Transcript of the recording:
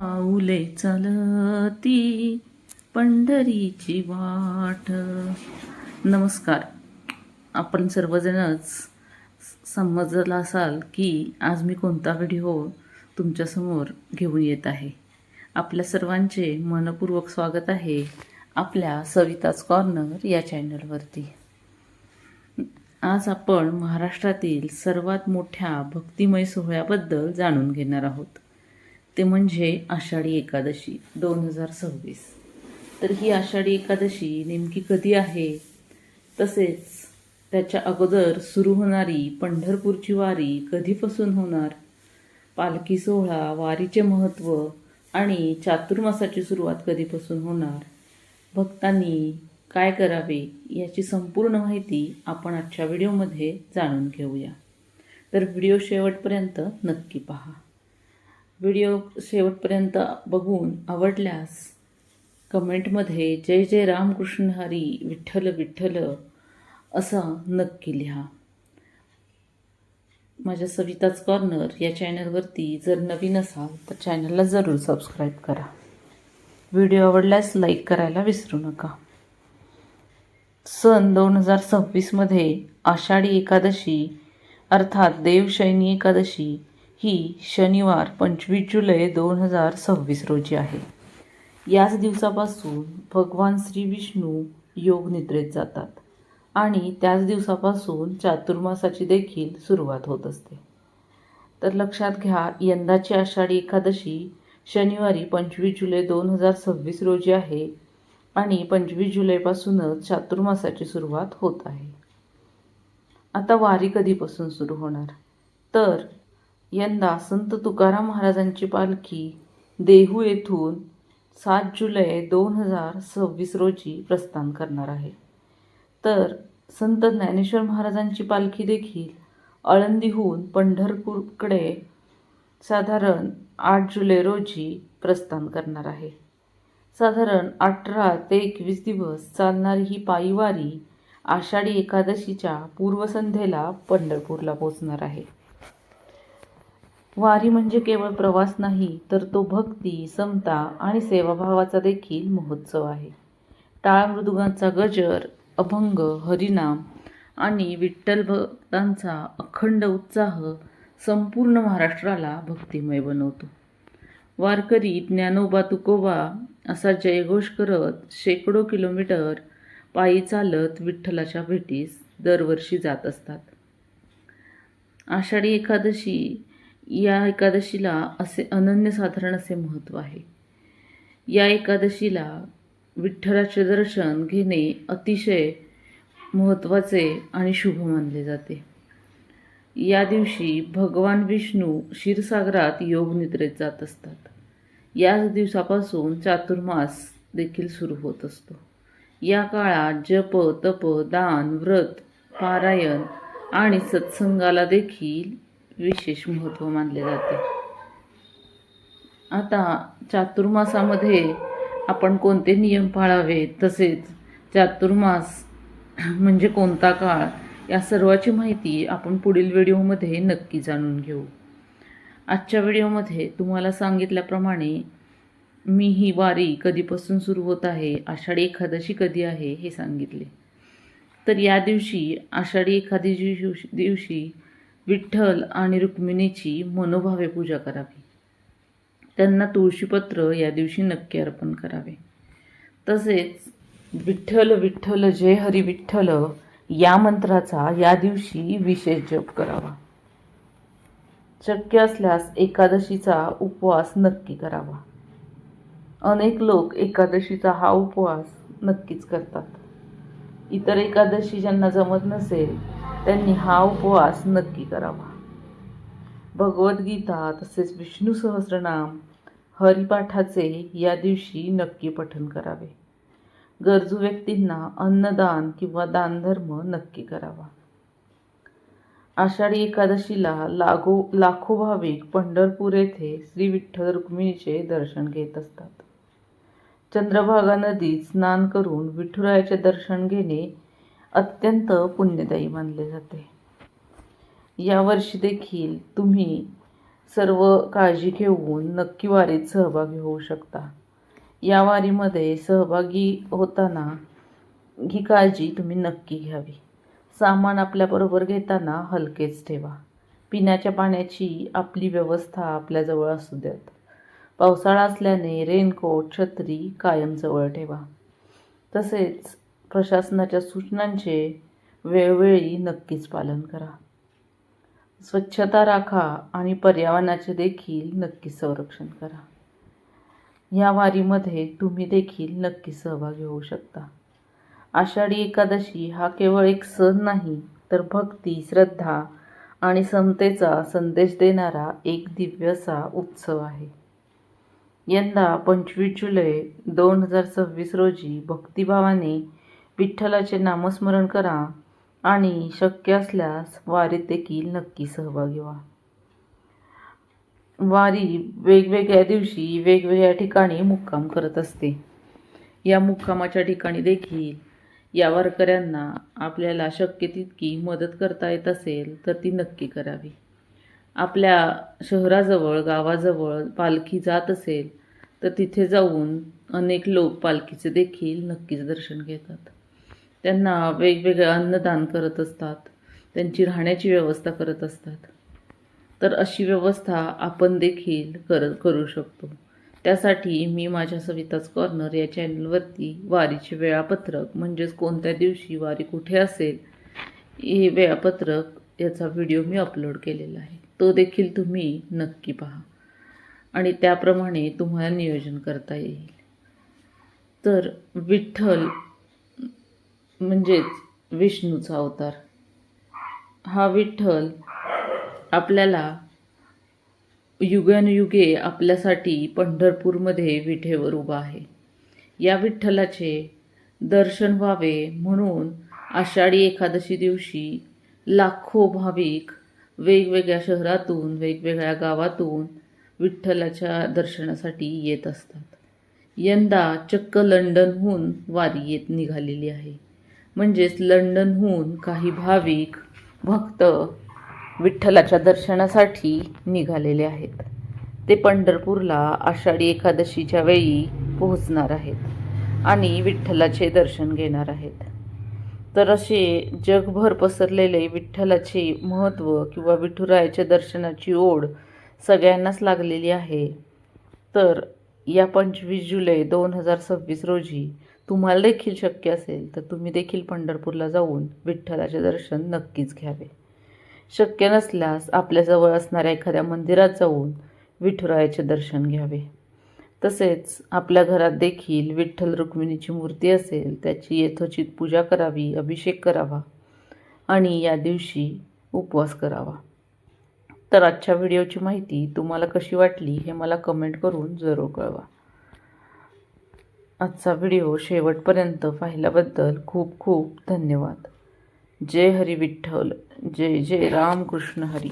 पाऊले चालती पंढरीची वाट. नमस्कार. आपण सर्वजणच समजला असाल की आज मी कोणता व्हिडिओ तुमच्यासमोर घेऊन येत आहे. आपल्या सर्वांचे मनपूर्वक स्वागत आहे आपल्या सविताज कॉर्नर या चॅनलवरती. आज आपण महाराष्ट्रातील सर्वात मोठ्या भक्तिमय सोहळ्याबद्दल जाणून घेणार आहोत. ते म्हणजे आषाढी एकादशी 2026. तर ही आषाढी एकादशी नेमकी कधी आहे, तसेच त्याच्या अगोदर सुरू होणारी पंढरपूरची वारी कधीपासून होणार, पालखी सोहळा, वारीचे महत्त्व आणि चातुर्मासाची सुरुवात कधीपासून होणार, भक्तांनी काय करावे याची संपूर्ण माहिती आपण आजच्या व्हिडिओमध्ये जाणून घेऊया. तर व्हिडिओ शेवटपर्यंत नक्की पहा. व्हिडिओ शेवटपर्यंत बघून आवडल्यास कमेंटमध्ये जय जय रामकृष्ण हरी विठ्ठल विठ्ठल असं नक्की लिहा. माझ्या सविताज कॉर्नर या चॅनलवरती जर नवीन असाल तर चॅनलला जरूर सबस्क्राईब करा. व्हिडिओ आवडल्यास लाईक करायला विसरू नका. सन 2026मध्ये आषाढी एकादशी अर्थात देवशयनी एकादशी ही शनिवार 25 जुलै 2026 रोजी आहे. याच दिवसापासून भगवान श्री विष्णू योग निद्रेत जातात आणि त्याच दिवसापासून चातुर्मासाची देखील सुरुवात होत असते. तर लक्षात घ्या, यंदाची आषाढी एकादशी शनिवारी 25 जुलै 2026 रोजी आहे आणि 25 जुलैपासूनच चातुर्मासाची सुरुवात होत आहे. आता वारी कधीपासून सुरू होणार, तर यंदा संत तुकाराम महाराजांची पालखी देहू येथून 7 जुलै 2026 रोजी प्रस्थान करणार आहे. तर संत ज्ञानेश्वर महाराजांची पालखी देखील आळंदीहून पंढरपूरकडे साधारण 8 जुलै रोजी प्रस्थान करणार आहे. साधारण 18 ते 21 दिवस चालणारी ही पायी वारी आषाढी एकादशीच्या पूर्वसंध्येला पंढरपूरला पोहोचणार आहे. वारी म्हणजे केवळ प्रवास नाही, तर तो भक्ती, समता आणि सेवाभावाचा देखील महोत्सव आहे. टाळ मृदुंगाचा गजर, अभंग, हरिनाम आणि विठ्ठल भक्तांचा अखंड उत्साह संपूर्ण महाराष्ट्राला भक्तिमय बनवतो. वारकरी ज्ञानोबा तुकोबा असा जयघोष करत शेकडो किलोमीटर पायी चालत विठ्ठलाच्या भेटीस दरवर्षी जात असतात. आषाढी एकादशी या एकादशीला असे अनन्यसाधारण असे महत्त्व आहे. या एकादशीला विठ्ठलाचे दर्शन घेणे अतिशय महत्त्वाचे आणि शुभ मानले जाते. या दिवशी भगवान विष्णू क्षीरसागरात योग निद्रेत जात असतात. याच दिवसापासून चातुर्मास देखील सुरू होत असतो. या काळात जप, तप, दान, व्रत, पारायण आणि सत्संगाला देखील विशेष महत्त्व मानले जाते. आता चातुर्मासामध्ये आपण कोणते नियम पाळावे, तसेच चातुर्मास म्हणजे कोणता काळ, या सर्वाची माहिती आपण पुढील व्हिडिओमध्ये नक्की जाणून घेऊ. आजच्या व्हिडिओमध्ये तुम्हाला सांगितल्याप्रमाणे मी ही वारी कधीपासून सुरू होत आहे, आषाढी एकादशी कधी आहे हे सांगितले. तर या दिवशी आषाढी एकादशी दिवशी विठ्ठल आणि रुक्मिणीची मनोभावे पूजा करावी. त्यांना तुळशीपत्र या दिवशी नक्की अर्पण करावे. तसेच विठ्ठल विठ्ठल जय हरी विठ्ठल या मंत्राचा या दिवशी विशेष जप करावा. शक्य असल्यास एकादशीचा उपवास नक्की करावा. अनेक लोक एकादशीचा हा उपवास नक्कीच करतात. इतर एकादशी ज्यांना जमत नसेल त्यांनी हा उपवास नक्की करावा. भगवद्गीता तसेच विष्णू सहस्रनाम, हरिपाठाचे या दिवशी नक्की पठण करावे. गरजू व्यक्तींना अन्नदान किंवा दानधर्म नक्की करावा. आषाढी एकादशीला लाखो भाविक पंढरपूर येथे श्री विठ्ठल रुक्मिणीचे दर्शन घेत असतात. चंद्रभागा नदीत स्नान करून विठुरायाचे दर्शन घेणे अत्यंत पुण्यदायी मानले जाते. यावर्षी देखील तुम्ही सर्व काळजी घेऊन नक्की वारीत सहभागी होऊ शकता. या वारीमध्ये सहभागी होताना ही काळजी तुम्ही नक्की घ्यावी. सामान आपल्याबरोबर घेताना हलकेच ठेवा. पिण्याच्या पाण्याची आपली व्यवस्था आपल्याजवळ असू द्यात. पावसाळा असल्याने रेनकोट, छत्री कायम जवळ ठेवा. तसेच प्रशासनाच्या सूचनांचे वेळोवेळी नक्कीच पालन करा. स्वच्छता राखा आणि पर्यावरणाचे देखील नक्की संरक्षण करा. या वारीमध्ये तुम्ही देखील नक्की सहभागी होऊ शकता. आषाढी एकादशी हा केवळ एक सण नाही, तर भक्ती, श्रद्धा आणि समतेचा संदेश देणारा एक दिव्य असा उत्सव आहे. यंदा 25 जुलै 2026 रोजी भक्तिभावाने विठ्ठलाचे नामस्मरण करा आणि शक्य असल्यास वारीत देखील नक्की सहभागी व्हा. वारी वेगवेगळ्या दिवशी वेगवेगळ्या ठिकाणी मुक्काम करत असते. या मुक्कामाच्या ठिकाणी देखील या वारकऱ्यांना आपल्याला शक्य तितकी मदत करता येत असेल तर ती नक्की करावी. आपल्या शहराजवळ, गावाजवळ पालखी जात असेल तर तिथे जाऊन अनेक लोक पालखीचे देखील नक्कीच दर्शन घेतात. त्यांना वेगवेगळे अन्नदान करत असतात, त्यांची राहण्याची व्यवस्था करत असतात. तर अशी व्यवस्था आपण देखील करू शकतो. त्यासाठी मी माझ्या सविताच कॉर्नर या चॅनलवरती वारीचे वेळापत्रक, म्हणजेच कोणत्या दिवशी वारी कुठे असेल हे वेळापत्रक याचा व्हिडिओ मी अपलोड केलेला आहे. तो देखील तुम्ही नक्की पहा आणि त्याप्रमाणे तुम्हाला नियोजन करता येईल. तर विठ्ठल म्हणजेच विष्णूचा अवतार. हा विठ्ठल आपल्याला युगानुयुगे आपल्यासाठी पंढरपूरमध्ये विठेवर उभा आहे. या विठ्ठलाचे दर्शन व्हावे म्हणून आषाढी एकादशी दिवशी लाखो भाविक वेगवेगळ्या शहरातून, वेगवेगळ्या गावातून विठ्ठलाच्या दर्शनासाठी येत असतात. यंदा चक्क लंडनहून वारी निघालेली आहे. म्हणजेच लंडनहून काही भाविक भक्त विठ्ठलाच्या दर्शनासाठी निघालेले आहेत. ते पंढरपूरला आषाढी एकादशीच्या वेळी पोहोचणार आहेत आणि विठ्ठलाचे दर्शन घेणार आहेत. तर असे जगभर पसरलेले विठ्ठलाचे महत्त्व किंवा विठुरायाच्या दर्शनाची ओढ सगळ्यांनाच लागलेली आहे. तर या 25 जुलै 2026 रोजी तुम्हाला देखील शक्य असेल तर तुम्ही देखील पंढरपूरला जाऊन विठ्ठलाचे दर्शन नक्कीच घ्यावे. शक्य नसल्यास आपल्याजवळ असणाऱ्या एखाद्या मंदिरात जाऊन विठुरायाचे दर्शन घ्यावे. तसेच आपल्या घरात देखील विठ्ठल रुक्मिणीची मूर्ती असेल त्याची यथोचित पूजा करावी, अभिषेक करावा आणि या दिवशी उपवास करावा. तर आजच्या व्हिडिओची माहिती तुम्हाला कशी वाटली हे मला कमेंट करून जरूर कळवा. आजचा व्हिडिओ शेवटपर्यंत पाहिल्याबद्दल खूप खूप धन्यवाद. जय हरी विठ्ठल. जय जय रामकृष्ण हरी.